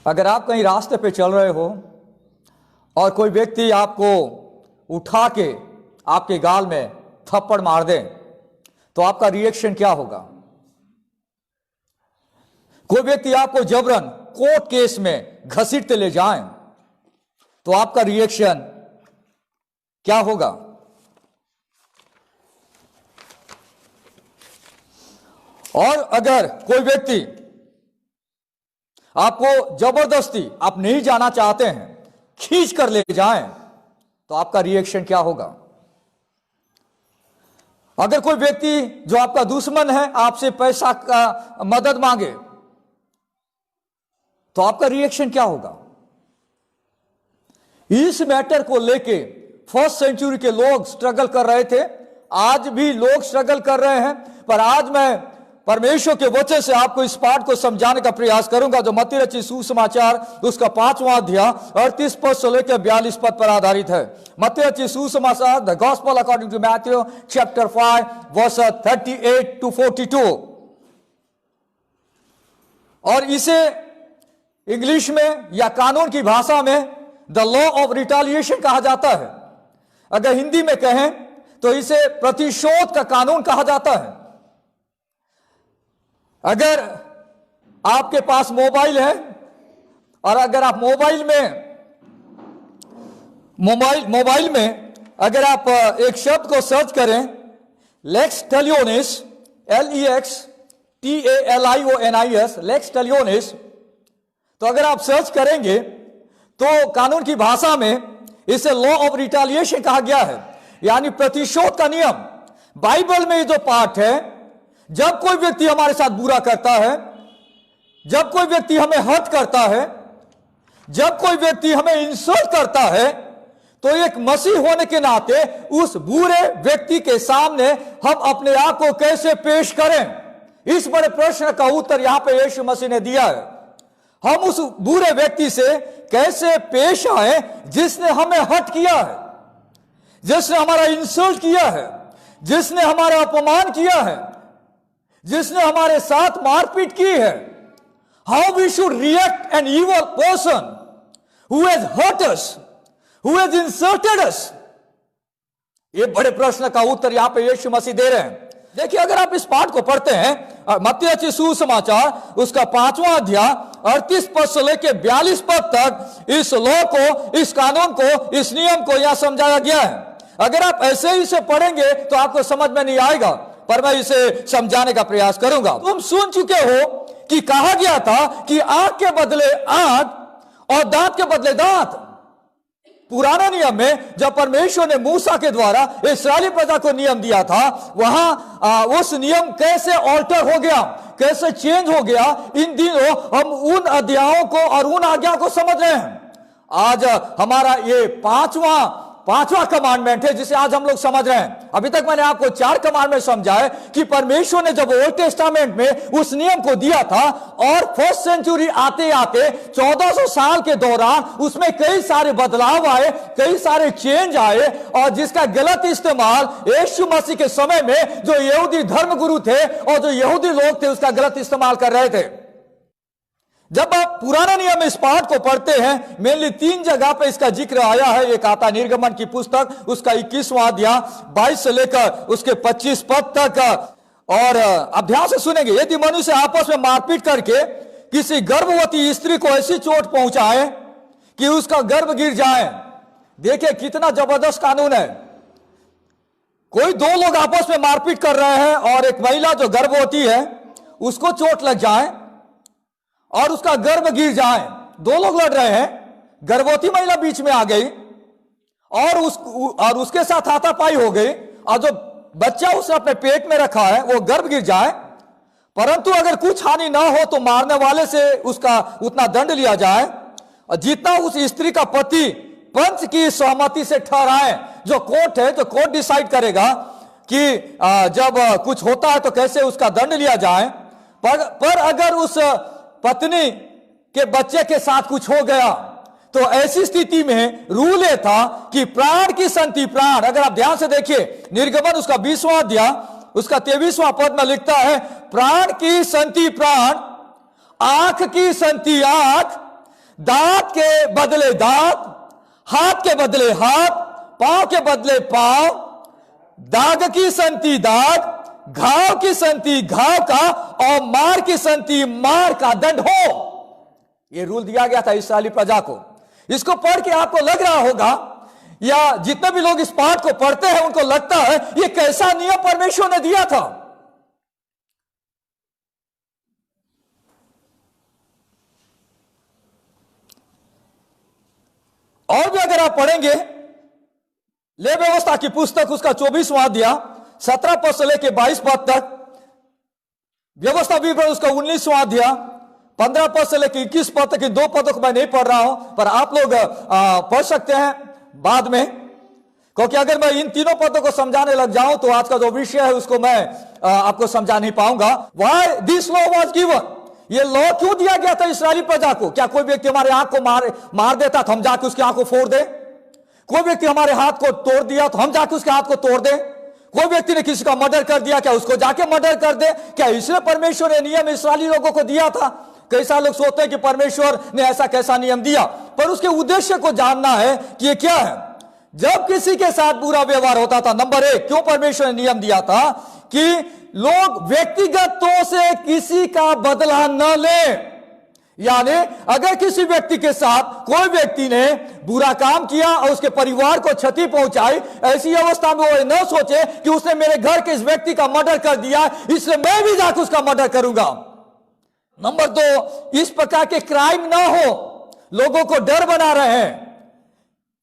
अगर आप कहीं रास्ते पे चल रहे हो और कोई व्यक्ति आपको उठा के आपके गाल में थप्पड़ मार दे तो आपका रिएक्शन क्या होगा? कोई व्यक्ति आपको जबरन कोर्ट केस में घसीटते ले जाएं तो आपका रिएक्शन क्या होगा? और अगर कोई व्यक्ति आपको जबरदस्ती, आप नहीं जाना चाहते हैं, खींच कर ले जाएं तो आपका रिएक्शन क्या होगा? अगर कोई व्यक्ति जो आपका दुश्मन है आपसे पैसा का मदद मांगे तो आपका रिएक्शन क्या होगा? इस मैटर को लेके फर्स्ट सेंचुरी के लोग स्ट्रगल कर रहे थे, आज भी लोग स्ट्रगल कर रहे हैं। पर आज मैं परमेश्वर के वचन से आपको इस पाठ को समझाने का प्रयास करूंगा जो मत्ती रचित सुसमाचार उसका 5वां अध्याय 38 पद से लेकर 42 पद पर आधारित है। मत्ती रचित सुसमाचार, the gospel according to Matthew chapter 5 verse 38 to 42। और इसे इंग्लिश में या कानून की भाषा में द लॉ ऑफ रिटेलिएशन कहा जाता है। अगर हिंदी में कहें तो इसे प्रतिशोध का कानून कहा जाता है। अगर आपके पास मोबाइल है और अगर आप मोबाइल में अगर आप एक शब्द को सर्च करें लेक्स टेलियोनिस, LEXTALIONIS, लेक्स टेलियोनिस, तो अगर आप सर्च करेंगे तो कानून की भाषा में इसे लॉ ऑफ रिटेलिएशन कहा गया है, यानी प्रतिशोध का नियम। बाइबल में ये जो पाठ है, जब कोई व्यक्ति हमारे साथ बुरा करता है, जब कोई व्यक्ति हमें हर्ट करता है, जब कोई व्यक्ति हमें इंसल्ट करता है, तो एक मसीह होने के नाते उस बुरे व्यक्ति के सामने हम अपने आप को कैसे पेश करें, इस बड़े प्रश्न का उत्तर यहां पे यीशु मसीह ने दिया है। हम उस बुरे व्यक्ति से कैसे पेश आए जिसने हमें हर्ट किया है, जिसने हमारा इंसल्ट किया है, जिसने हमारा अपमान किया है, जिसने हमारे साथ मारपीट की है। How we should react an evil person who has hurt us, who has insulted us. ये बड़े प्रश्न का उत्तर यहां पे यीशु मसीह दे रहे हैं। देखिए, अगर आप इस पाठ को पढ़ते हैं मत्ती रचित सुसमाचार उसका 5वां अध्याय 38 पद से लेकर 42 पद तक इस लॉ को, इस कानून को, इस नियम को यहां समझाया गया है। अगर आप ऐसे ही इसे पढ़ेंगे तो आपको समझ में नहीं आएगा, पर मैं इसे समझाने का प्रयास करूंगा। तुम सुन चुके हो कि कहा गया था कि आंख के बदले आंख और दांत के बदले दांत। पुराने नियम में जब परमेश्वर ने मूसा के द्वारा इस्राएली प्रजा को नियम दिया था, वहां उस नियम कैसे ऑल्टर हो गया, कैसे चेंज हो गया, इन दिनों हम उन अध्यायों को और उन आज्ञाओं को समझ रहे हैं। आज हमारा ये पांचवा कमांडमेंट है जिसे आज हम लोग समझ रहे हैं। अभी तक मैंने आपको 4 कमांडमेंट समझाए कि परमेश्वर ने जब ओल्ड टेस्टामेंट में उस नियम को दिया था और फर्स्ट सेंचुरी आते आते 1400 साल के दौरान उसमें कई सारे बदलाव आए, कई सारे चेंज आए, और जिसका गलत इस्तेमाल यीशु मसीह के समय में जो यहूदी धर्मगुरु थे और जो यहूदी लोग थे उसका गलत इस्तेमाल कर रहे थे। जब आप पुराने नियम में इस पाठ को पढ़ते हैं, मेनली 3 जगह पे इसका जिक्र आया है। एक आता निर्गमन की पुस्तक उसका 21वां अध्याय 22 से लेकर उसके 25 पद तक। और आप ध्यान से सुनेंगे, यदि मनुष्य आपस में मारपीट करके किसी गर्भवती स्त्री को ऐसी चोट पहुंचाए कि उसका गर्भ गिर जाए। देखिए कितना जबरदस्त कानून है। कोई 2 लोग आपस में मारपीट कर रहे हैं और एक महिला जो गर्भवती है उसको चोट लग जाए और उसका गर्भ गिर जाए। 2 लोग लड़ रहे हैं, गर्भवती महिला बीच में आ गई और उसके साथ हाथापाई हो गई, और जो बच्चा उसने अपने पेट में रखा है वो गर्भ गिर जाए। परंतु अगर कुछ हानि ना हो तो मारने वाले से उसका उतना दंड लिया जाए, और जितना उस स्त्री का पति पंच की सहमति से ठहराए, जो कोर्ट है, जो कोर्ट डिसाइड करेगा कि जब कुछ होता है तो कैसे उसका दंड लिया जाए। पर अगर उस पत्नी के बच्चे के साथ कुछ हो गया तो ऐसी स्थिति में रूल ये था कि प्राण की संति प्राण। अगर आप ध्यान से देखिए निर्गमन उसका 20वां अध्याय उसका 23वां पद में लिखता है, प्राण की संति प्राण, आंख की संति आंख, दांत के बदले दांत, हाथ के बदले हाथ, पांव के बदले पांव, दाग की संति दाग, घाव की संति घाव का, और मार की संति मार का दंड हो। यह रूल दिया गया था इस्राएली प्रजा को। इसको पढ़ के आपको लग रहा होगा, या जितने भी लोग इस पाठ को पढ़ते हैं उनको लगता है यह कैसा नियम परमेश्वर ने दिया था। और भी अगर आप पढ़ेंगे ले व्यवस्था की पुस्तक उसका 24वां अध्याय 17 पद से लेकर 22 पद तक, व्यवस्था विवरण उसका 19वां अध्याय 15 पद से लेकर 21 पद तक, इन 2 पदों को मैं नहीं पढ़ रहा हूं, पर आप लोग पढ़ सकते हैं बाद में, क्योंकि अगर मैं इन तीनों पदों को समझाने लग जाऊं तो आज का जो विषय है उसको मैं आपको समझा नहीं पाऊंगा। Why this law was given, ये लॉ क्यों दिया गया था इस्राएली प्रजा को? क्या कोई व्यक्ति हमारे आंख को मार देता तो हम जाके उसकी आंख को फोड़ दे? कोई व्यक्ति हमारे हाथ को तोड़ दिया तो हम जाके उसके हाथ को तोड़ दे? कोई व्यक्ति ने किसी का मर्डर कर दिया, क्या उसको जाके मर्डर कर दे? क्या इसलिए परमेश्वर ने नियम इस्राएली लोगों को दिया था? कई सारे लोग सोचते हैं कि परमेश्वर ने ऐसा कैसा नियम दिया, पर उसके उद्देश्य को जानना है कि ये क्या है। जब किसी के साथ बुरा व्यवहार होता था, नंबर 1 क्यों परमेश्वर ने नियम दिया था कि लोग व्यक्तिगत तौर से किसी का बदला न ले। यानी अगर किसी व्यक्ति के साथ कोई व्यक्ति ने बुरा काम किया और उसके परिवार को क्षति पहुंचाई, ऐसी अवस्था में वो न सोचे कि उसने मेरे घर के इस व्यक्ति का मर्डर कर दिया इसलिए मैं भी जाकर उसका मर्डर करूंगा। नंबर 2, इस प्रकार के क्राइम ना हो। लोगों को डर बना रहे हैं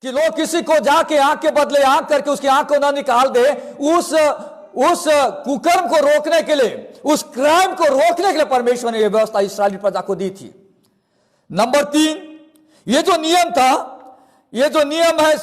कि लोग किसी को जाके आंख के बदले आंख करके उसकी आंख को ना निकाल दे। उस कुकर्म को रोकने के लिए, उस क्राइम को रोकने के लिए परमेश्वर ने यह व्यवस्था इस्राएली प्रजा को दी थी। नंबर 3, ये जो नियम था, ये जो नियम है,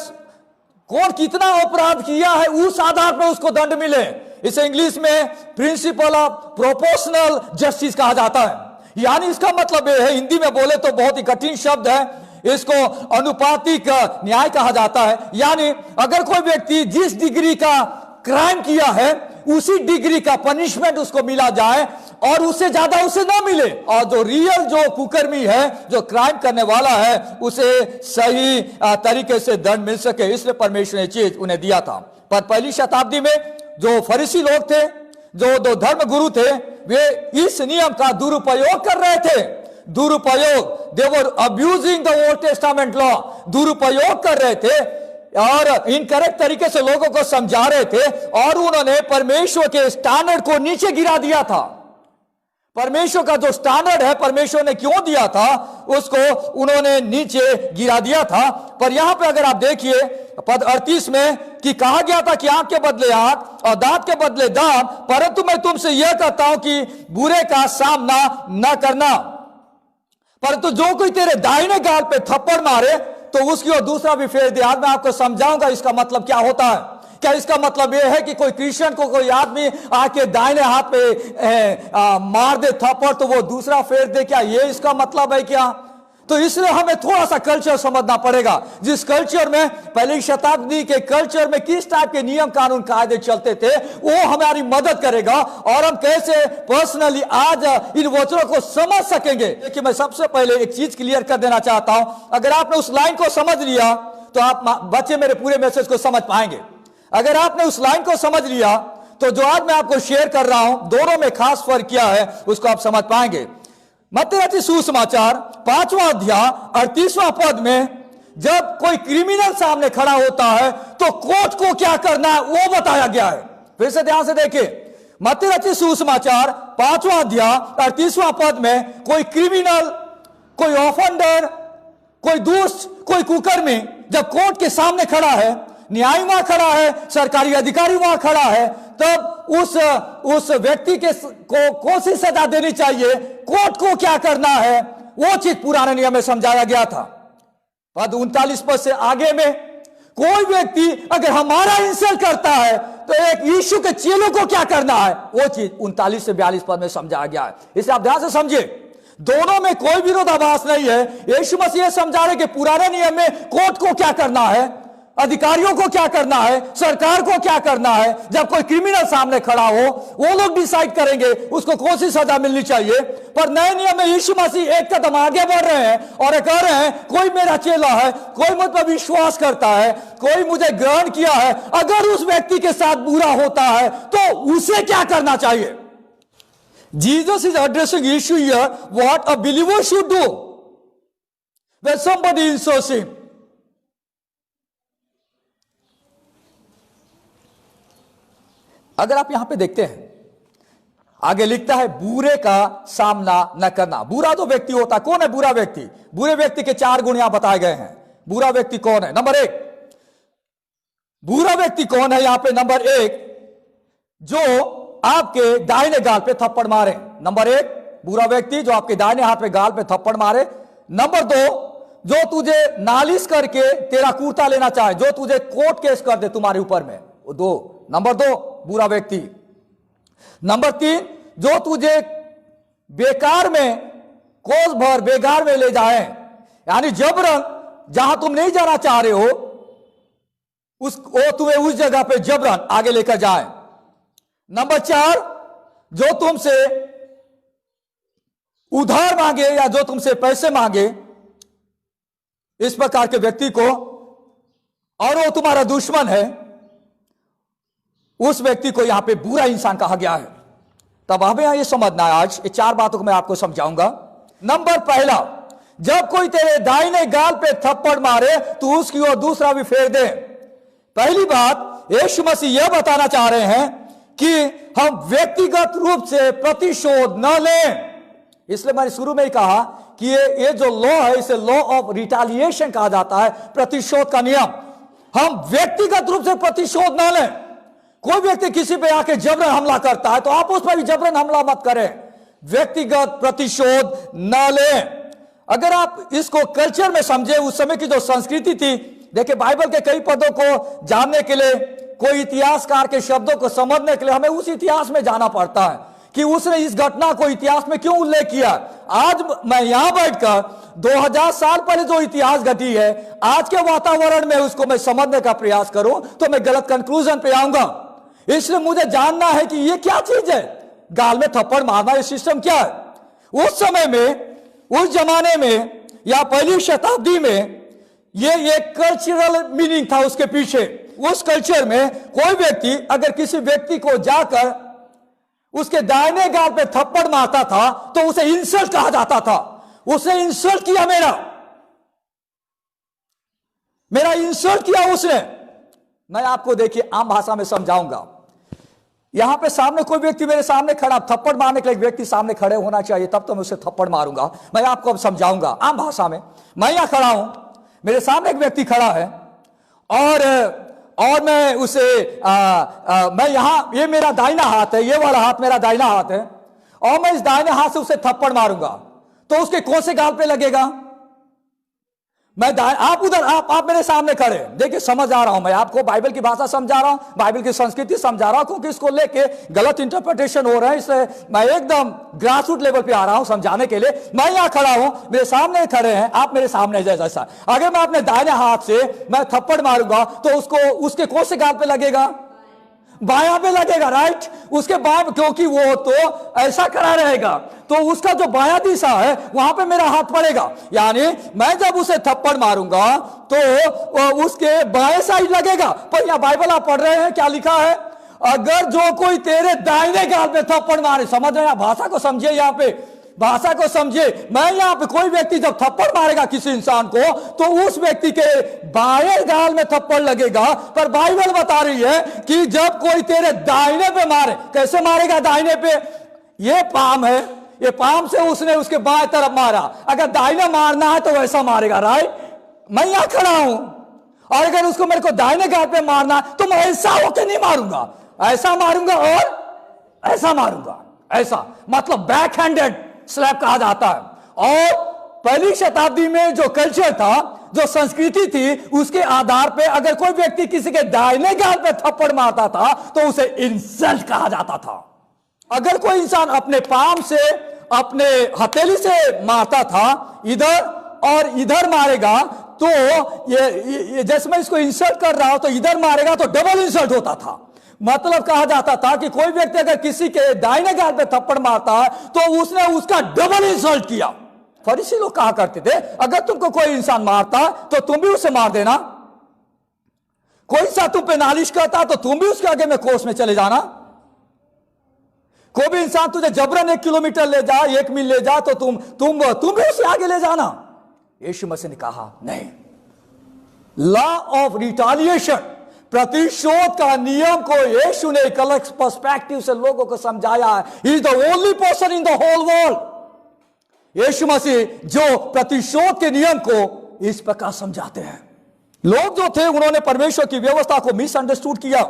कौन कितना अपराध किया है उस आधार पर उसको दंड मिले। इसे इंग्लिश में प्रिंसिपल ऑफ प्रोपोर्शनल जस्टिस कहा जाता है। यानी इसका मतलब यह है, हिंदी में बोले तो बहुत ही कठिन शब्द है, इसको अनुपातिक न्याय कहा जाता है। यानी अगर कोई व्यक्ति जिस डिग्री का क्राइम किया है उसी डिग्री का पनिशमेंट उसको मिला जाए और उससे ज्यादा उसे ना मिले, और जो रियल जो कुकर्मी है, जो क्राइम करने वाला है, उसे सही तरीके से दंड मिल सके। इसलिए परमेश्वर ने चीज उन्हें दिया था। पर पहली शताब्दी में जो फरीसी लोग थे, जो दो धर्म गुरु थे, वे इस नियम का दुरुपयोग कर रहे थे। दुरुपयोग, they were abusing the Old Testament law, दुरुपयोग कर रहे थे और इनकरेक्ट तरीके से लोगों को समझा रहे थे, और उन्होंने परमेश्वर के स्टैंडर्ड को नीचे गिरा दिया था। परमेश्वर का जो स्टैंडर्ड है परमेश्वर ने क्यों दिया था, उसको उन्होंने नीचे गिरा दिया था। पर यहां पे अगर आप देखिए पद 38 में कि कहा गया था कि आंख के बदले आंख और दांत के बदले दांत, परंतु मैं तुमसे यह कहता हूं कि बुरे का सामना न करना। परंतु जो कोई तेरे दाहिने गाल पे थप्पड़ मारे तो उसकी और दूसरा भी फेर दे। आज मैं आपको समझाऊंगा इसका मतलब क्या होता है। क्या इसका मतलब यह है कि कोई क्रिश्चियन को कोई आदमी आके दाहिने हाथ पे मार दे थप्पड़ तो वो दूसरा फेर दे? क्या ये इसका मतलब है क्या? तो इसलिए हमें थोड़ा सा कल्चर समझना पड़ेगा। जिस कल्चर में, पहली शताब्दी के कल्चर में किस टाइप के नियम कानून कायदे चलते थे, वो हमारी मदद करेगा और हम कैसे पर्सनली आज इन वचनों को समझ सकेंगे। देखिए, मैं सबसे पहले एक चीज क्लियर कर देना चाहता हूं। अगर आपने उस लाइन को समझ लिया तो आप बच्चे मेरे पूरे मैसेज को समझ पाएंगे। अगर आपने उस लाइन को समझ लिया तो जो आज मैं आपको शेयर कर रहा हूं, दोनों में खास फर्क क्या है उसको आप समझ पाएंगे। मत्ती रचित सुसमाचार 5वां अध्याय 38वां पद में जब कोई क्रिमिनल सामने खड़ा होता है तो कोर्ट को क्या करना है वो बताया गया है। फिर से ध्यान से देखिए, मत्ती रचित सुसमाचार 5वां अध्याय 38वां पद में कोई क्रिमिनल, कोई ऑफेंडर, कोई दुष्ट, कोई कुकर्मी जब कोर्ट के सामने खड़ा है, न्याय वहां खड़ा है, सरकारी अधिकारी वहां खड़ा है, तब उस व्यक्ति को कौन सी सजा देनी चाहिए, कोर्ट को क्या करना है, वो चीज पुराने नियम में समझाया गया था। पद 39 पद से आगे में कोई व्यक्ति अगर हमारा इंसल्ट करता है तो एक यीशु के चेलों को क्या करना है, वो चीज 39 से 42 पद में समझाया गया है। इसे आप ध्यान से समझिए, दोनों में कोई विरोधाभास नहीं है। यीशु मसीह समझा रहे कि पुराने नियम में कोर्ट को क्या करना है अधिकारियों को क्या करना है, सरकार को क्या करना है। जब कोई क्रिमिनल सामने खड़ा हो, वो लोग डिसाइड करेंगे उसको कौन सी सजा मिलनी चाहिए। पर नए नियम में यीशु मसीह एक कदम आगे बढ़ रहे हैं और कह रहे हैं कोई मेरा चेला है, कोई मुझ पर विश्वास करता है, कोई मुझे ग्रहण किया है, अगर उस व्यक्ति के साथ बुरा होता है तो उसे क्या करना चाहिए। Jesus is addressing issue here, what a believer should do when somebody insults him. अगर आप यहां पे देखते हैं, आगे लिखता है बुरे का सामना न करना। बुरा जो व्यक्ति होता है, कौन है बुरा व्यक्ति? बुरे व्यक्ति के 4 गुण यहां बताए गए हैं। बुरा व्यक्ति कौन है? नंबर 1, बुरा व्यक्ति कौन है यहां पे? नंबर 1, जो आपके दाहिने गाल पे थप्पड़ मारे। नंबर 1, बुरा व्यक्ति जो आपके दाहिने हाथ पे गाल पे थप्पड़ मारे। नंबर 2, जो तुझे नालिश करके तेरा कुर्ता लेना चाहे, जो तुझे कोर्ट केस कर दे तुम्हारे ऊपर में, वो 2। नंबर 2 बुरा व्यक्ति। नंबर 3, जो तुझे बेकार में, कोस भर बेकार में ले जाए, यानी जबरन जहां तुम नहीं जाना चाह रहे हो वो तुम्हें उस जगह पे जबरन आगे लेकर जाए। नंबर 4, जो तुमसे उधार मांगे या जो तुमसे पैसे मांगे, इस प्रकार के व्यक्ति को, और वो तुम्हारा दुश्मन है, उस व्यक्ति को यहां पे बुरा इंसान कहा गया है। तब हमें यहां ये समझना है, आज ये 4 बातों को मैं आपको समझाऊंगा। नंबर 1, जब कोई तेरे दाहिने गाल पे थप्पड़ मारे तो उसकी ओर दूसरा भी फेर दे। पहली बात, यीशु मसीह यह बताना चाह रहे हैं कि हम व्यक्तिगत रूप से प्रतिशोध न लें। इसलिए मैंने शुरू में ही कहा कि ये जो लॉ है, इसे लॉ ऑफ रिटेलिएशन कहा जाता है, प्रतिशोध का नियम। हम व्यक्तिगत रूप से प्रतिशोध न लें। कोई व्यक्ति किसी पे आके जबरन हमला करता है तो आप उस पर भी जबरन हमला मत करें। व्यक्तिगत प्रतिशोध न लें। अगर आप इसको कल्चर में समझे, उस समय की जो संस्कृति थी, देखिए बाइबल के कई पदों को जानने के लिए, कोई इतिहासकार के शब्दों को समझने के लिए हमें उस इतिहास में जाना पड़ता है कि उसने इस घटना को इतिहास में क्यों उल्लेख किया। आज मैं यहां बैठकर 2000 साल पहले जो इतिहास घटी है, आज के वातावरण में उसको मैं समझने का प्रयास करूं तो मैं गलत कंक्लूजन पे आऊंगा। इसलिए मुझे जानना है कि ये क्या चीज है, गाल में थप्पड़ मारना, ये सिस्टम क्या है। उस समय में, उस जमाने में या पहली शताब्दी में ये एक कल्चरल मीनिंग था उसके पीछे। उस कल्चर में कोई व्यक्ति अगर किसी व्यक्ति को जाकर उसके दाहिने गाल पे थप्पड़ मारता था तो उसे इंसल्ट कहा जाता था। उसने इंसल्ट किया, मेरा इंसल्ट किया उसने। मैं आपको देखिए आम भाषा में समझाऊंगा। यहां पे सामने कोई व्यक्ति मेरे सामने खड़ा, थप्पड़ मारने के लिए एक व्यक्ति सामने खड़े होना चाहिए, तब तो मैं उसे थप्पड़ मारूंगा। मैं आपको अब समझाऊंगा आम भाषा में। मैं यहां खड़ा हूं, मेरे सामने एक व्यक्ति खड़ा है और मैं उसे मैं यहां, ये मेरा दाहिना हाथ है, ये वाला हाथ मेरा दाहिना हाथ है, और मैं इस दाहिने हाथ से उसे थप्पड़ मारूंगा तो उसके कौन से गाल पे लगेगा? मैं आप उधर, आप मेरे सामने खड़े, देखिए समझ आ रहा हूं, मैं आपको बाइबल की भाषा समझा रहा हूं, बाइबल की संस्कृति समझा रहा हूं, क्योंकि इसको लेके गलत इंटरप्रिटेशन हो रहा है। इसलिए मैं एकदम ग्रासरूट लेवल पे आ रहा हूं समझाने के लिए। मैं यहां खड़ा हूं, मेरे सामने खड़े हैं, आप मेरे सामने जैसा। अगर मैं अपने दाहिने हाथ से मैं थप्पड़ मारूंगा तो उसको, उसके कौन से गाल पे लगेगा? बायां पे लगेगा, राइट। उसके बाएं, क्योंकि वो तो ऐसा खड़ा रहेगा तो उसका जो बायां दिशा है वहां पे मेरा हाथ पड़ेगा। यानी मैं जब उसे थप्पड़ मारूंगा तो उसके बाएं साइड लगेगा। पर यहां बाइबल आप पढ़ रहे हैं, क्या लिखा है? अगर जो कोई तेरे दाहिने गाल पे थप्पड़ मारे, समझ रहे हैं? भाषा को समझिए, यहां पे भाषा को समझिए। मैं यहां पे, कोई व्यक्ति जब थप्पड़ मारेगा किसी इंसान को तो उस व्यक्ति के बाएं गाल में थप्पड़ लगेगा। पर बाइबल बता रही है कि जब कोई तेरे दाहिने पे मारे, कैसे मारेगा? दाहिने पे, ये पाम है, ये पाम से उसने उसके बाएं तरफ मारा। अगर दाहिने मारना है तो वैसा मारेगा, राइट। मैं यहां खड़ा हूं और अगर उसको, मेरे को दाहिने गाल पे मारना तो मैं ऐसा होकर नहीं मारूंगा, ऐसा मारूंगा और ऐसा मारूंगा, ऐसा, मतलब बैक हैंडेड स्लैप कहा जाता है। और पहली शताब्दी में जो कल्चर था, जो संस्कृति थी, उसके आधार पे अगर कोई व्यक्ति किसी के दाहिने गाल पे थप्पड़ मारता था तो उसे इंसल्ट कहा जाता था। अगर कोई इंसान अपने पाम से, अपने हथेली से मारता था, इधर और इधर मारेगा, तो ये जैसे मैं इसको इंसल्ट कर रहा हूं तो इधर मारेगा तो डबल इंसल्ट होता था। मतलब कहा जाता था कि कोई व्यक्ति अगर किसी के दाहिने गाल पे थप्पड़ मारता है तो उसने उसका डबल इंसल्ट किया। फरीसी लोग कहा करते थे अगर तुमको कोई इंसान मारता तो तुम भी उसे मार देना, कोई सा तुम पे नालिश करता तो तुम भी उसके आगे में कोस में चले जाना, कोई भी इंसान तुझे जबरन 1 किलोमीटर ले जा, 1 मील ले जा तो तुम भी उसे आगे ले जाना। यीशु मसीह ने कहा नहीं, लॉ ऑफ रिटालिएशन, प्रतिशोध का नियम को यीशु ने एक अलग पर्सपेक्टिव से लोगों को समझाया है। He is the only person in the whole world. Yeshu Masih जो प्रतिशोध के नियम को इस प्रकार समझाते हैं। लोग जो थे उन्होंने परमेश्वर की व्यवस्था को मिसअंडरस्टूड किया,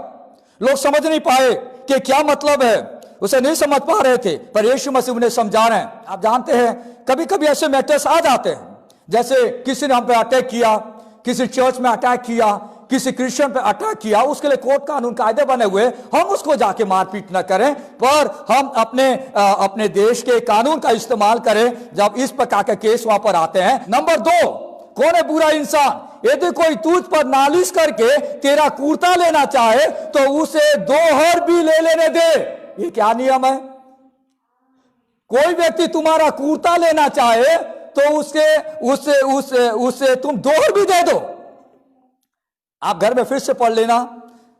लोग समझ नहीं पाए कि क्या मतलब है, उसे नहीं समझ पा रहे थे, पर यीशु मसीह उन्हें समझा रहे हैं। आप जानते हैं कभी कभी ऐसे मैटर्स आ जाते हैं, जैसे किसी ने हम पे अटैक किया, किसी चर्च में अटैक किया, किसी क्रिश्चियन पे अटैक किया, उसके लिए कोर्ट कानून कायदे बने हुए, हम उसको जाके मारपीट न करें, पर हम अपने देश के कानून का इस्तेमाल करें जब इस प्रकार के केस वहां पर आते हैं। नंबर 2, कौन है बुरा इंसान? यदि कोई तुझ पर नालिश करके तेरा कुर्ता लेना चाहे तो उसे 2 हर भी ले लेने दे। ये क्या नियम है? कोई व्यक्ति तुम्हारा कुर्ता लेना चाहे तो उसे तुम 2 हर भी दे दो। आप घर में फिर से पढ़ लेना,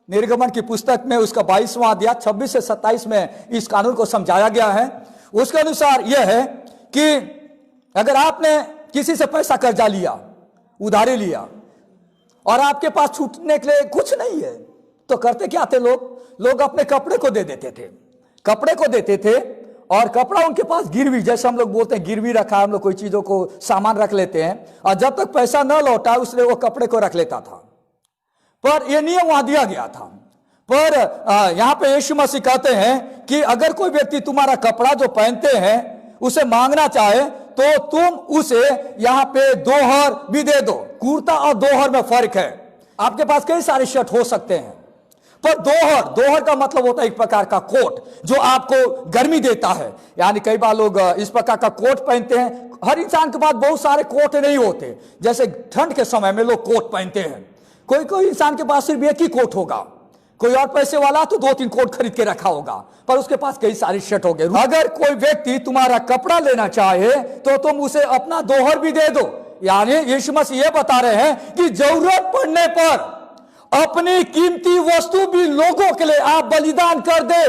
निर्गमन की पुस्तक में उसका 22वां अध्याय 26 से 27 में इस कानून को समझाया गया है। उसके अनुसार यह है कि अगर आपने किसी से पैसा कर्जा लिया, उधारी लिया, और आपके पास छूटने के लिए कुछ नहीं है, तो करते क्या थे लोग अपने कपड़े को दे देते थे, कपड़े को देते थे, और कपड़ा उनके पास गिरवी, जैसे हम लोग बोलते हैं गिरवी रखा, हम लोग कोई चीजों को सामान रख लेते हैं, और जब तक पैसा न लौटा उसने वो कपड़े को रख लेता था। पर यह नियम वहां दिया गया था। पर यहां पे यीशु मसीह कहते हैं कि अगर कोई व्यक्ति तुम्हारा कपड़ा जो पहनते हैं उसे मांगना चाहे तो तुम उसे यहां पे 2 हर भी दे दो। कुर्ता और 2 हर में फर्क है। आपके पास कई सारे शर्ट हो सकते हैं, पर 2 हर का मतलब होता है एक प्रकार का कोट जो आपको गर्मी देता है। यानी कई बार लोग इस प्रकार का कोट पहनते हैं। हर इंसान के पास बहुत सारे कोट नहीं होते, जैसे ठंड के समय में लोग कोट पहनते हैं। कोई इंसान के पास सिर्फ एक ही कोट होगा, कोई और पैसे वाला तो 2-3 कोट खरीद के रखा होगा, पर उसके पास कई सारी शर्ट हो गए। अगर कोई व्यक्ति तुम्हारा कपड़ा लेना चाहे तो तुम उसे अपना 2 हर भी दे दो। यानी यीशु मसीह ये बता रहे हैं कि जरूरत पड़ने पर अपनी कीमती वस्तु भी लोगों के लिए आप बलिदान कर दे।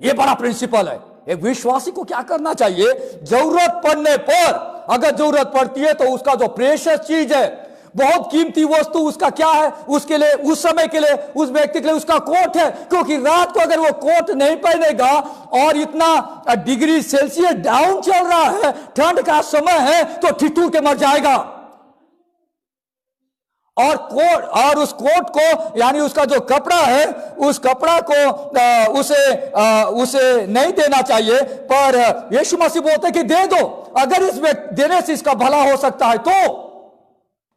ये बड़ा प्रिंसिपल है। एक विश्वासी को क्या करना चाहिए? जरूरत पड़ने पर, अगर जरूरत पड़ती है तो उसका जो प्रेशियस चीज है, बहुत कीमती वस्तु, उसका क्या है? उसके लिए, उस समय के लिए, उस व्यक्ति के लिए उसका कोट है। क्योंकि रात को अगर वो कोट नहीं पहनेगा और इतना डिग्री सेल्सियस डाउन चल रहा है, ठंड का समय है, तो ठिठुर के मर जाएगा। और उस कोट को, यानी उसका जो कपड़ा है, उस कपड़ा को उसे नहीं देना चाहिए। पर यीशु मसीह बोलते कि दे दो, अगर इस देने से इसका भला हो सकता है तो।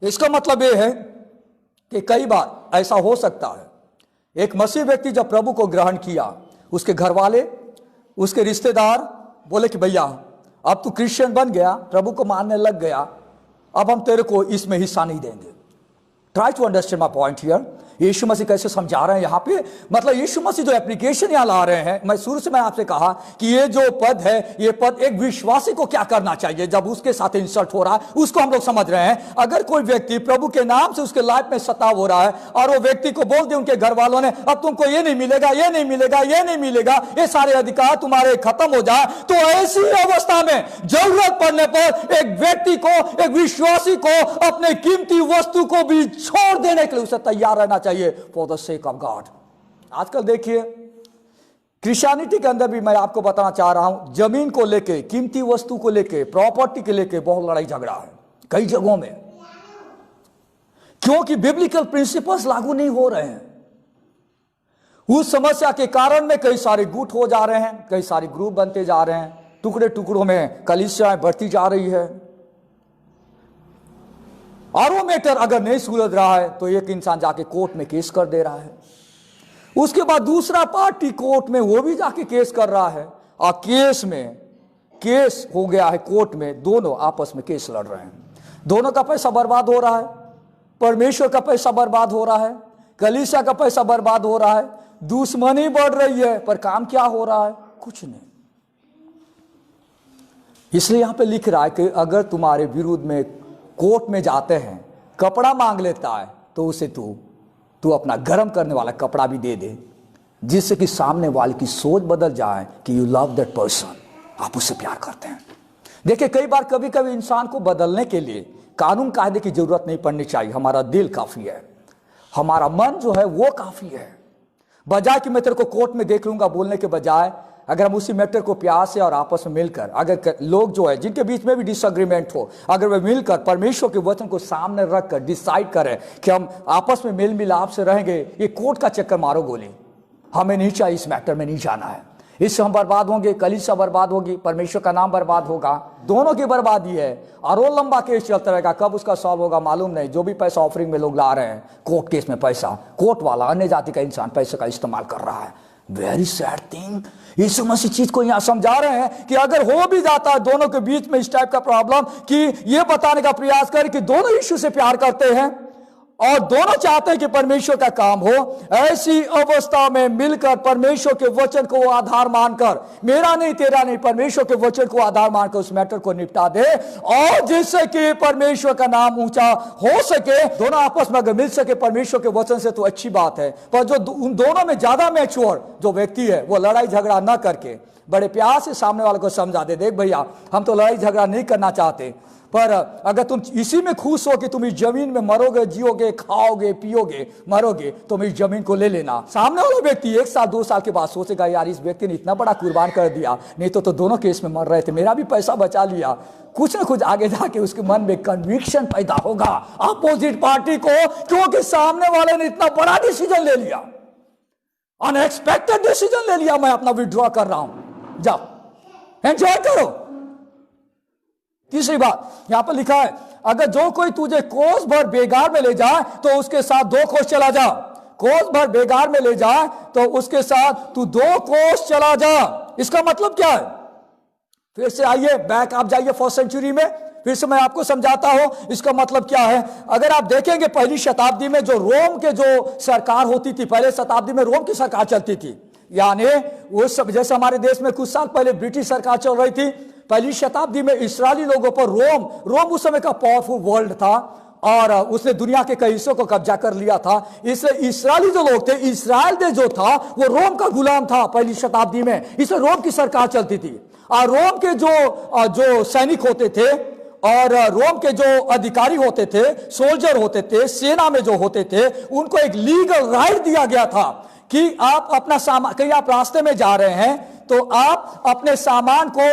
इसका मतलब यह है कि कई बार ऐसा हो सकता है, एक मसीह व्यक्ति जब प्रभु को ग्रहण किया, उसके घर वाले, उसके रिश्तेदार बोले कि भैया अब तू क्रिश्चियन बन गया, प्रभु को मानने लग गया, अब हम तेरे को इसमें हिस्सा नहीं देंगे। Try to understand my point here. Yeshu Masih कैसे समझा रहे हैं यहाँ पे? मतलब यीशु मसीह जो एप्लीकेशन यहाँ ला रहे हैं, मैं शुरू से मैं आपसे कहा कि ये जो पद है, ये पद एक विश्वासी को क्या करना चाहिए जब उसके साथ इंसल्ट हो रहा है, उसको हम लोग समझ रहे हैं। अगर कोई व्यक्ति प्रभु के नाम से उसके लाइफ में सताव हो रहा है और वो व्यक्ति को बोल दे उनके घर वालों ने अब तुमको ये नहीं मिलेगा, ये नहीं मिलेगा, ये नहीं मिलेगा, ये सारे अधिकार तुम्हारे खत्म हो जाए, तो ऐसी अवस्था में जरूरत पड़ने पर एक व्यक्ति को, एक विश्वासी को अपने कीमती वस्तु को भी छोड़ देने के लिए उसे तैयार रहना चाहिए, for the sake of God. आजकल देखिए क्रिश्चियनिटी के अंदर भी मैं आपको बताना चाह रहा हूं, जमीन को लेके, कीमती वस्तु को लेके, प्रॉपर्टी के लेके बहुत लड़ाई झगड़ा है कई जगहों में, क्योंकि बिब्लिकल प्रिंसिपल्स लागू नहीं हो रहे हैं। उस समस्या के कारण में कई सारे गुट हो जा रहे हैं, कई सारे ग्रुप बनते जा रहे हैं, टुकड़े टुकड़ों में कलीसियाएं बढ़ती जा रही है। और वो मैटर अगर नहीं सुलझ रहा है तो एक इंसान जाके कोर्ट में केस कर दे रहा है, उसके बाद दूसरा पार्टी कोर्ट में वो भी जाके केस कर रहा है, और केस हो गया है कोर्ट में, दोनों आपस में केस लड़ रहे हैं, दोनों का पैसा बर्बाद हो रहा है। परमेश्वर का पैसा बर्बाद हो रहा है, कलीसिया का पैसा बर्बाद हो रहा है, दुश्मनी बढ़ रही है, पर काम क्या हो रहा है? कुछ नहीं। इसलिए यहां पे लिख रहा है कि अगर तुम्हारे विरुद्ध में कोर्ट में जाते हैं, कपड़ा मांग लेता है, तो उसे तू अपना गर्म करने वाला कपड़ा भी दे दे, जिससे कि सामने वाले की सोच बदल जाए कि यू लव दैट पर्सन, आप उससे प्यार करते हैं। देखिए, कई बार कभी कभी इंसान को बदलने के लिए कानून कायदे की जरूरत नहीं पड़नी चाहिए। हमारा दिल काफी है, हमारा मन जो है वो काफी है। बजाय कि मैं तेरे को कोर्ट में देख लूंगा बोलने के बजाय, अगर हम उसी मैटर को प्यार से और आपस में मिलकर, अगर लोग जो है जिनके बीच में भी डिसएग्रीमेंट हो, अगर वे मिलकर परमेश्वर के वचन को सामने रखकर डिसाइड करें कि हम आपस में मेल मिलाप से रहेंगे, ये कोर्ट का चक्कर मारो गोली हमें नहीं चाहिए, इस मैटर में नहीं जाना है। इससे हम बर्बाद होंगे, कलीसिया बर्बाद होगी, परमेश्वर का नाम बर्बाद होगा, दोनों की बर्बादी है। और वो लंबा केस चलता रहेगा, कब उसका सॉल्व होगा मालूम नहीं। जो भी पैसा ऑफरिंग में लोग ला रहे हैं, कोर्ट केस में पैसा, कोर्ट वाला अन्य जाति का इंसान पैसे का इस्तेमाल कर रहा है। Very sad thing. Yeshu Masih चीज को यहां समझा रहे हैं कि अगर हो भी जाता है दोनों के बीच में इस टाइप का प्रॉब्लम, कि ये बताने का प्रयास करें कि दोनों यीशु से प्यार करते हैं और दोनों चाहते हैं कि परमेश्वर का काम हो, ऐसी अवस्था में मिलकर परमेश्वर के वचन को आधार मानकर, मेरा नहीं तेरा नहीं, परमेश्वर के वचन को आधार मानकर उस मैटर को निपटा दे, और जिससे कि परमेश्वर का नाम ऊंचा हो सके। दोनों आपस में अगर मिल सके परमेश्वर के वचन से तो अच्छी बात है, पर जो उन दोनों में ज्यादा मैच्योर जो व्यक्ति है, वो लड़ाई झगड़ा न करके बड़े प्यार से सामने वाले को समझा दे, देख भैया हम तो लड़ाई झगड़ा नहीं करना चाहते, पर अगर तुम इसी में खुश हो कि तुम इस जमीन में मरोगे, जियोगे, खाओगे, पियोगे, मरोगे, तुम इस जमीन को ले लेना। सामने वाला व्यक्ति 1 साल 2 साल के बाद सोचेगा, यार इस व्यक्ति ने इतना बड़ा कुर्बान कर दिया, नहीं तो दोनों केस में मर रहे थे, मेरा भी पैसा बचा लिया। कुछ ना कुछ आगे जाके उसके मन में कन्विक्शन पैदा होगा अपोजिट पार्टी को, क्योंकि सामने वाले ने इतना बड़ा डिसीजन ले लिया, अनएक्सपेक्टेड डिसीजन ले लिया, मैं अपना विड्रॉ कर रहा हूं, जाओ एंजॉय करो। तीसरी बात यहां पर लिखा है, अगर जो कोई तुझे कोस भर बेगार में ले जाए तो उसके साथ 2 कोस चला जा। कोस भर बेगार में ले जाए तो उसके साथ तू 2 कोस चला जा। इसका मतलब क्या है? फिर से आइए बैक, आप जाइए 1st सेंचुरी में, फिर से मैं आपको समझाता हूं इसका मतलब क्या है। अगर आप देखेंगे पहली शताब्दी में जो रोम के जो सरकार होती थी, पहले शताब्दी में रोम की सरकार चलती थी, यानी वो सब जैसे हमारे देश में कुछ साल पहले ब्रिटिश सरकार चल रही थी, पहली शताब्दी में इस्राएली लोगों पर रोम उस समय का पावरफुल वर्ल्ड था और उसने दुनिया के कई हिस्सों को कब्जा कर लिया था। इसलिए इस्राएली जो लोग थे, इस्राएल देश जो था वो रोम का गुलाम था पहली शताब्दी में, इसलिए रोम की सरकार चलती थी। और रोम के जो सैनिक होते थे और रोम के जो अधिकारी होते थे, सोल्जर होते थे, सेना में जो होते थे, उनको एक लीगल राइट दिया गया था कि आप अपना सामान, कहीं आप रास्ते में जा रहे हैं तो आप अपने सामान को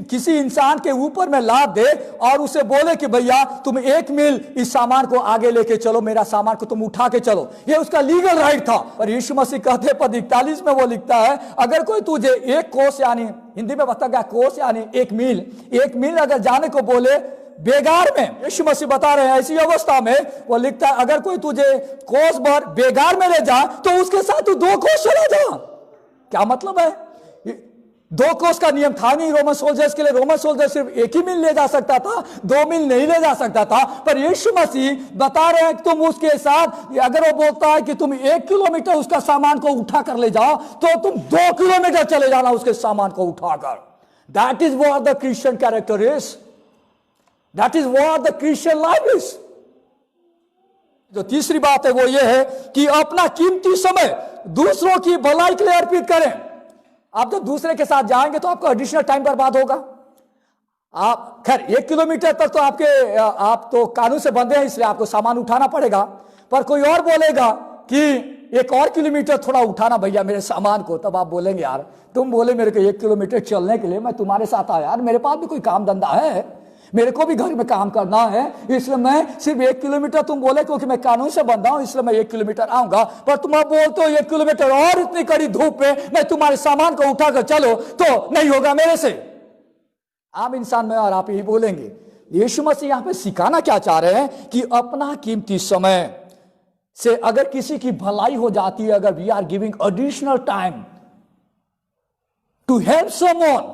किसी इंसान के ऊपर में लाद दे और उसे बोले कि भैया तुम 1 मील इस सामान को आगे लेके चलो, मेरा सामान को तुम उठा के चलो। ये उसका लीगल राइट था। और यीशु मसीह कहते पद 41 में वो लिखता है, अगर कोई तुझे 1 कोस, यानी हिंदी में बता गया कोस यानी 1 मील अगर जाने को बोले बेगार में, यीशु मसीह बता रहे हैं ऐसी अवस्था में वो लिखता है, अगर कोई तुझे कोस भर बेगार में ले जाए तो उसके साथ तू 2 कोस चला जा। क्या मतलब है? 2 कोस का नियम था नहीं रोमन सोल्जर्स के लिए। रोमन सोल्जर सिर्फ 1 ही मील ले जा सकता था, 2 मील नहीं ले जा सकता था। पर यीशु मसीह बता रहे हैं कि तुम उसके साथ, अगर वो बोलता है कि तुम 1 किलोमीटर उसका सामान को उठा कर ले जाओ तो तुम 2 किलोमीटर चले जाना उसके सामान को उठाकर। That is what the Christian character is, that is what the Christian life is. जो तीसरी बात है वो ये है कि अपना कीमती समय दूसरों की भलाई के लिए अर्पित करें। आप जब दूसरे के साथ जाएंगे तो आपका एडिशनल टाइम बर्बाद होगा। आप खैर 1 किलोमीटर तक तो आप तो कानून से बंधे हैं, इसलिए आपको सामान उठाना पड़ेगा। पर कोई और बोलेगा कि 1 और किलोमीटर थोड़ा उठाना भैया मेरे सामान को, तब आप बोलेंगे यार तुम बोले मेरे को 1 किलोमीटर चलने के लिए, मैं तुम्हारे साथ आया, यार मेरे पास भी कोई काम धंधा है, मेरे को भी घर में काम करना है, इसलिए मैं सिर्फ 1 किलोमीटर, तुम बोले क्योंकि मैं कानून से बंधा हूं इसलिए मैं 1 किलोमीटर आऊंगा। पर तुम अब बोलते हो 1 किलोमीटर और इतनी कड़ी धूप में मैं तुम्हारे सामान को उठाकर चलो तो नहीं होगा मेरे से। आम इंसान में और आप यही बोलेंगे। यीशु मसीह यहां पे सिखाना क्या चाह रहे हैं कि अपना कीमती समय से अगर किसी की भलाई हो जाती है, अगर we are giving additional time to help someone,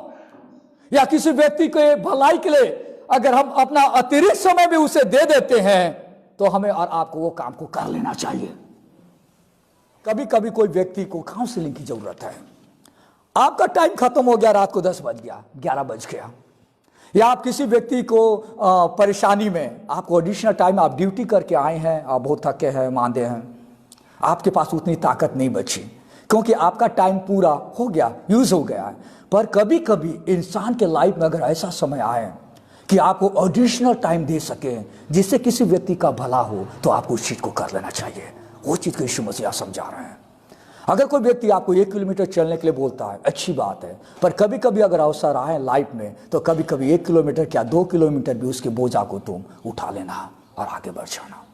या किसी व्यक्ति के भलाई के लिए अगर हम अपना अतिरिक्त समय भी उसे दे देते हैं तो हमें और आपको वो काम को कर लेना चाहिए। कभी कभी कोई व्यक्ति को काउंसलिंग की जरूरत है। आपका टाइम खत्म हो गया, रात को 10 बज गया, 11 बज गया, या आप किसी व्यक्ति को परेशानी में, आपको एडिशनल टाइम, आप ड्यूटी करके आए हैं, आप बहुत थके हैं, मांदे हैं, आपके पास उतनी ताकत नहीं बची क्योंकि आपका टाइम पूरा हो गया, यूज हो गया है। पर कभी कभी इंसान के लाइफ में अगर ऐसा समय आए कि आपको एडिशनल टाइम दे सके जिससे किसी व्यक्ति का भला हो, तो आपको उस चीज को कर लेना चाहिए। वो चीज को यीशु मसीह समझा रहे हैं। अगर कोई व्यक्ति आपको 1 किलोमीटर चलने के लिए बोलता है, अच्छी बात है, पर कभी कभी अगर अवसर आए लाइफ में, तो कभी कभी 1 किलोमीटर क्या 2 किलोमीटर भी उसके बोझा को तुम उठा लेना और आगे बढ़ जाना।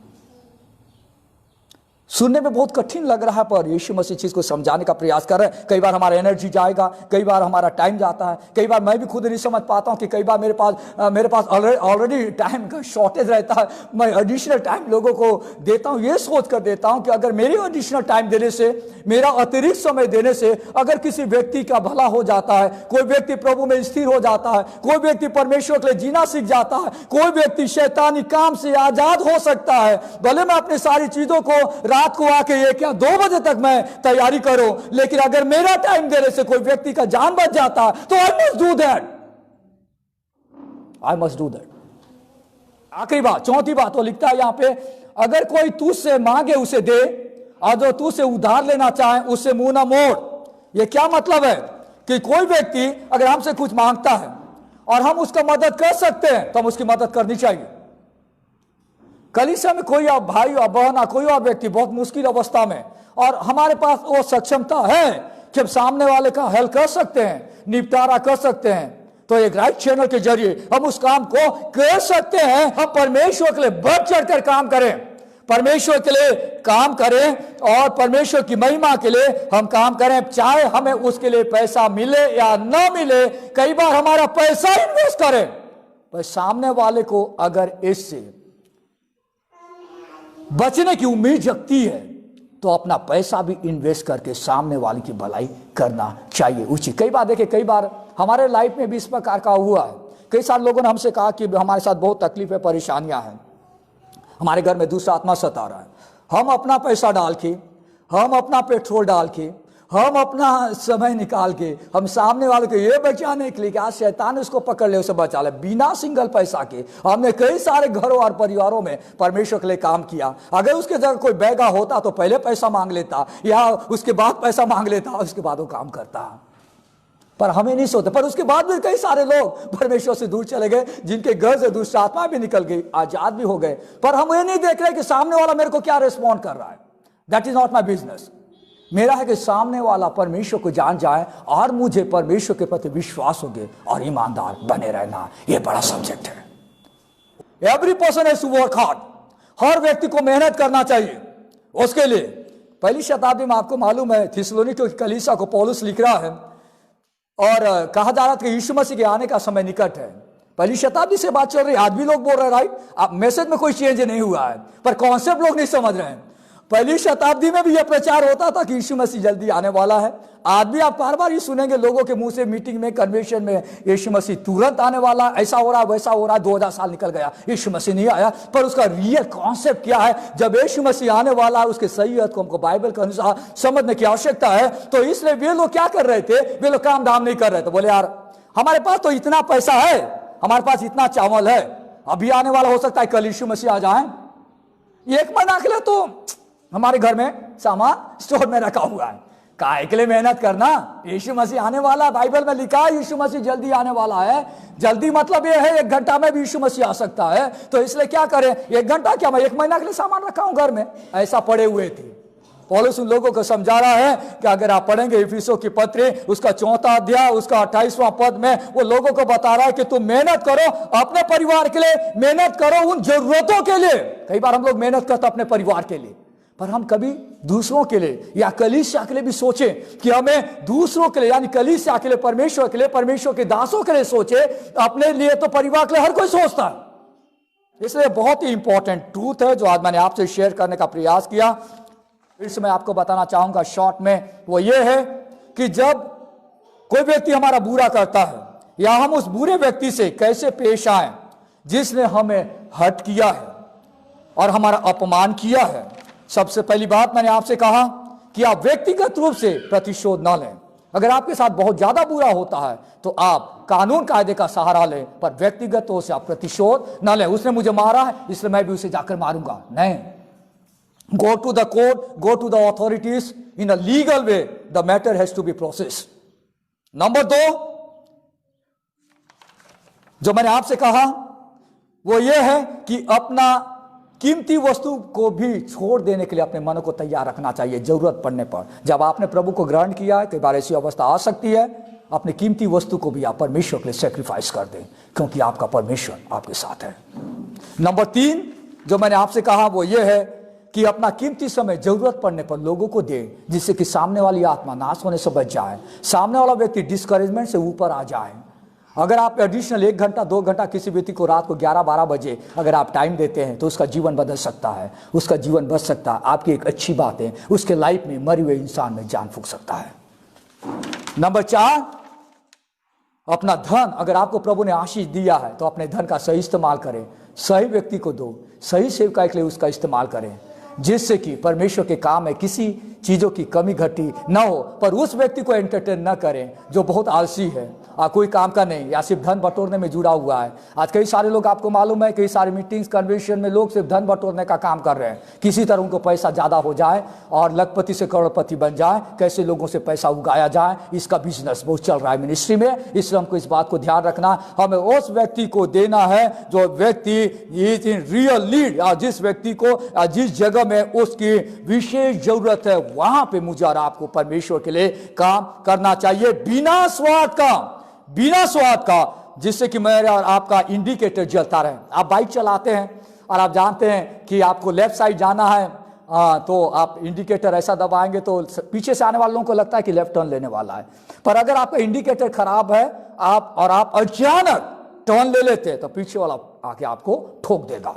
सुनने में बहुत कठिन लग रहा है, पर यीशु मसीह चीज को समझाने का प्रयास कर रहे हैं। कई बार हमारा एनर्जी जाएगा, कई बार हमारा टाइम जाता है, कई बार मैं भी खुद नहीं समझ पाता हूं कि कई बार मेरे पास ऑलरेडी टाइम का शॉर्टेज रहता है। मैं एडिशनल टाइम लोगों को देता हूं, ये सोच कर देता हूं कि अगर मेरी एडिशनल टाइम देने से, मेरा अतिरिक्त समय देने से अगर किसी व्यक्ति का भला हो जाता है, कोई व्यक्ति प्रभु में स्थिर हो जाता है, कोई व्यक्ति परमेश्वर के लिए जीना सीख जाता है, कोई व्यक्ति शैतानी काम से आजाद हो सकता है। भले मैं अपनी सारी चीजों को रात को आके 1 या 2 बजे तक मैं तैयारी करूं, लेकिन अगर मेरा टाइम देने से कोई व्यक्ति का जान बच जाता है, तो I must do that, I must do that. आखिरी बात, चौथी बात वो लिखता है यहां पे, अगर कोई तुझसे मांगे उसे दे, और जो तुझसे उधार लेना चाहे उससे मुंह ना मोड़। ये क्या मतलब है कि कोई व्यक्ति अगर हमसे कुछ मांगता है और हम उसका मदद कर सकते हैं, तो हम उसकी मदद करनी चाहिए। कलीसिया में कोई और भाई और बहन, कोई और व्यक्ति बहुत मुश्किल अवस्था में, और हमारे पास वो सक्षमता है कि हम सामने वाले का हेल्प कर सकते हैं, निपटारा कर सकते हैं, तो एक राइट चैनल के जरिए हम उस काम को कर सकते हैं। हम परमेश्वर के लिए बढ़ चढ़कर काम करें, परमेश्वर के लिए काम करें और परमेश्वर की महिमा के लिए हम काम करें, चाहे हमें उसके लिए पैसा मिले या ना मिले। कई बार हमारा पैसा इन्वेस्ट करें, पर सामने वाले को अगर इससे बचने की उम्मीद जगती है, तो अपना पैसा भी इन्वेस्ट करके सामने वाले की भलाई करना चाहिए उचित। कई बार देखिए, कई बार हमारे लाइफ में भी इस प्रकार का हुआ है। कई सारे लोगों ने हमसे कहा कि हमारे साथ बहुत तकलीफें, परेशानियां हैं, हमारे घर में दूसरा आत्मा सता रहा है। हम अपना पैसा डाल के, हम अपना पेट्रोल डाल के, हम अपना समय निकाल के, हम सामने वाले को ये बचाने के लिए कि आज शैतान उसको पकड़ ले, उसे बचा ले, बिना सिंगल पैसा के हमने कई सारे घरों और परिवारों में परमेश्वर के लिए काम किया। अगर उसके जगह कोई बैगा होता तो पहले पैसा मांग लेता, या उसके बाद पैसा मांग लेता, उसके बाद वो काम करता, पर हमें नहीं सोते। पर उसके बाद भी कई सारे लोग परमेश्वर से दूर चले गए, जिनके घर से दुष्ट आत्मा भी निकल गई, आजाद भी हो गए। पर हम ये नहीं देख रहे कि सामने वाला मेरे को क्या रिस्पॉन्ड कर रहा है। That is not my business. मेरा है कि सामने वाला परमेश्वर को जान जाए और मुझे परमेश्वर के प्रति विश्वास हो गए और ईमानदार बने रहना, यह बड़ा सब्जेक्ट है। Every person has to work hard. हर व्यक्ति को मेहनत करना चाहिए उसके लिए। पहली शताब्दी में आपको मालूम है, थिस्सलुनीके की कलीसिया को पौलुस लिख रहा है और कहा जा रहा था कि यीशु मसीह के आने का समय निकट है। पहली शताब्दी से बात चल रही है, आज भी लोग बोल रहे हैं, राइट। अब मैसेज में कोई चेंज नहीं हुआ है, पर कॉन्सेप्ट लोग नहीं समझ रहे हैं। पहली शताब्दी में भी यह प्रचार होता था कि यीशु मसीह जल्दी आने वाला है। आज भी आप बार बार ये सुनेंगे लोगों के मुंह से, मीटिंग में, कन्वेंशन में, यीशु मसीह तुरंत आने वाला, ऐसा हो रहा, वैसा हो रहा। 2000 साल निकल गया, यीशु मसीह नहीं आया। पर उसका रियल कॉन्सेप्ट क्या है, जब यीशु मसीह आने वाला है, उसके सही अर्थ को हमको बाइबल के अनुसार समझने की आवश्यकता है। तो इसलिए वे लोग क्या कर रहे थे, वे लोग काम धाम नहीं कर रहे थे। बोले यार हमारे पास तो इतना पैसा है, हमारे पास इतना चावल है, अभी आने वाला हो सकता है कल यीशु मसीह आ जाए। 1 महीना के लिए तो हमारे घर में सामान स्टोर में रखा हुआ है, काहे के लिए मेहनत करना, यीशु मसीह आने वाला। बाइबल में लिखा है यीशु मसीह जल्दी आने वाला है। जल्दी मतलब ये है 1 घंटा में भी यीशु मसीह आ सकता है। तो इसलिए क्या करें, 1 घंटा क्या, मैं 1 महीना के लिए सामान रखा हूं घर में, ऐसा पड़े हुए थे। पौलुस उन लोगों को समझा रहा है कि अगर आप पढ़ेंगे इफिसियों की पत्री, उसका 4वां अध्याय, उसका 28वां पद में वो लोगों को बता रहा है कि तुम मेहनत करो अपने परिवार के लिए, मेहनत करो उन जरूरतों के लिए। कई बार हम लोग मेहनत करते अपने परिवार के लिए, पर हम कभी दूसरों के लिए या कलीसिया के लिए भी सोचें कि हमें दूसरों के लिए, यानी कलीसिया के लिए, परमेश्वर के लिए, परमेश्वर के दासों के लिए सोचे। अपने लिए तो परिवार के लिए हर कोई सोचता है। इसलिए बहुत ही इंपॉर्टेंट ट्रूथ है जो आज मैंने आपसे शेयर करने का प्रयास किया। फिर से मैं आपको बताना चाहूंगा शॉर्ट में, वो ये है कि जब कोई व्यक्ति हमारा बुरा करता है, या हम उस बुरे व्यक्ति से कैसे पेश आए जिसने हमें हर्ट किया है, और हमारा अपमान किया है। सबसे पहली बात मैंने आपसे कहा कि आप व्यक्तिगत रूप से प्रतिशोध न लें। अगर आपके साथ बहुत ज्यादा बुरा होता है तो आप कानून कायदे का सहारा लें, पर व्यक्तिगत तौर से आप प्रतिशोध न लें। उसने मुझे मारा है इसलिए मैं भी उसे जाकर मारूंगा, नहीं। Go to the court, go to the authorities in a legal way, the matter has to be process. Number 2 जो मैंने आपसे कहा वो ये है कि अपना कीमती वस्तु को भी छोड़ देने के लिए अपने मन को तैयार रखना चाहिए जरूरत पड़ने पर। जब आपने प्रभु को ग्रहण किया है, कई बार ऐसी अवस्था आ सकती है, अपनी कीमती वस्तु को भी आप परमेश्वर के लिए सेक्रीफाइस कर दें, क्योंकि आपका परमेश्वर आपके साथ है। नंबर 3 जो मैंने आपसे कहा वो ये है कि अपना कीमती समय जरूरत पड़ने पर लोगों को दे, जिससे कि सामने वाली आत्मा नाश होने से बच जाए, सामने वाला व्यक्ति डिस्करेजमेंट से ऊपर आ जाए। अगर आप एडिशनल 1 घंटा 2 घंटा किसी व्यक्ति को रात को 11-12 बजे अगर आप टाइम देते हैं तो उसका जीवन बदल सकता है, उसका जीवन बच सकता है। आपकी एक अच्छी बात है, उसके लाइफ में मरे हुए इंसान में जान फूंक सकता है। नंबर 4 अपना धन, अगर आपको प्रभु ने आशीष दिया है तो अपने धन का सही इस्तेमाल करें, सही व्यक्ति को दो, सही सेवकाई के लिए उसका इस्तेमाल करें, जिससे कि परमेश्वर के काम में किसी चीजों की कमी घटी ना हो। पर उस व्यक्ति को एंटरटेन न करें जो बहुत आलसी है, कोई काम का नहीं, या सिर्फ धन बटोरने में जुड़ा हुआ है। आज कई सारे लोग, आपको मालूम है, कई सारे मीटिंग्स कन्वेंशन में लोग सिर्फ धन बटोरने का काम कर रहे हैं। किसी तरह उनको पैसा ज्यादा हो जाए और लखपति से करोड़पति बन जाए, कैसे लोगों से पैसा उगाया जाए, इसका बिजनेस बहुत चल रहा है मिनिस्ट्री में। इसलिए हमको इस बात को ध्यान रखना, हमें उस व्यक्ति को देना है जो व्यक्ति इज इन रियल नीड, या जिस व्यक्ति को जिस जगह में उसकी विशेष जरूरत है, वहां पे मुझे और आपको परमेश्वर के लिए काम करना चाहिए, बिना स्वार्थ का, जिससे कि मेरा और आपका इंडिकेटर जलता रहे। आप बाइक चलाते हैं और आप जानते हैं कि आपको लेफ्ट साइड जाना है, तो आप इंडिकेटर ऐसा दबाएंगे तो पीछे से आने वालों को लगता है कि लेफ्ट टर्न लेने वाला है। पर अगर आपका इंडिकेटर खराब है आप अचानक टर्न ले लेते हैं तो पीछे वाला आके आपको ठोक देगा,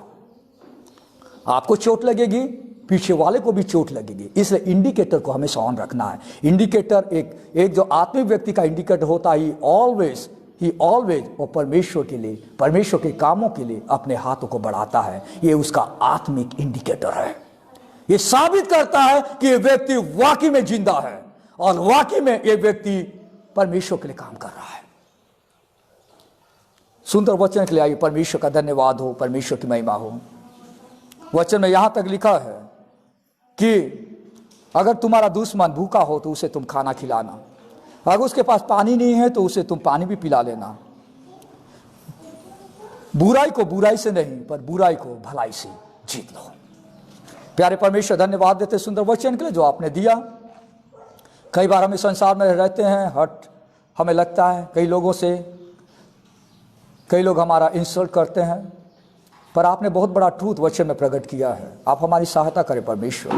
आपको चोट लगेगी, पीछे वाले को भी चोट लगेगी। इसलिए इंडिकेटर को हमेशा ऑन रखना है। इंडिकेटर एक जो आत्मिक व्यक्ति का इंडिकेटर होता है, ही ऑलवेज वो परमेश्वर के लिए, परमेश्वर के कामों के लिए अपने हाथों को बढ़ाता है। ये उसका आत्मिक इंडिकेटर है। ये साबित करता है कि ये व्यक्ति वाकई में जिंदा है और वाकई में ये व्यक्ति परमेश्वर के लिए काम कर रहा है। सुंदर वचन के लिए आइए, परमेश्वर का धन्यवाद हो, परमेश्वर की महिमा हो। वचन में यहां तक लिखा है कि अगर तुम्हारा दुश्मन भूखा हो तो उसे तुम खाना खिलाना, अगर उसके पास पानी नहीं है तो उसे तुम पानी भी पिला लेना। बुराई को बुराई से नहीं, पर बुराई को भलाई से जीत लो। प्यारे परमेश्वर, धन्यवाद देते सुंदर वचन के लिए जो आपने दिया। कई बार हम इस संसार में रहते हैं, हमें लगता है कई लोग हमारा इंसल्ट करते हैं, पर आपने बहुत बड़ा ट्रूथ वचन में प्रकट किया है। आप हमारी सहायता करें परमेश्वर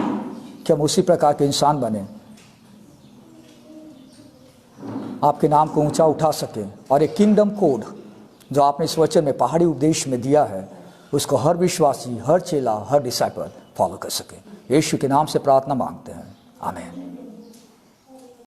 कि हम उसी प्रकार के इंसान बने, आपके नाम को ऊंचा उठा सकें और एक किंगडम कोड जो आपने इस वचन में पहाड़ी उपदेश में दिया है उसको हर विश्वासी, हर चेला, हर डिसाइपल फॉलो कर सके। यीशु के नाम से प्रार्थना मांगते हैं, आमीन।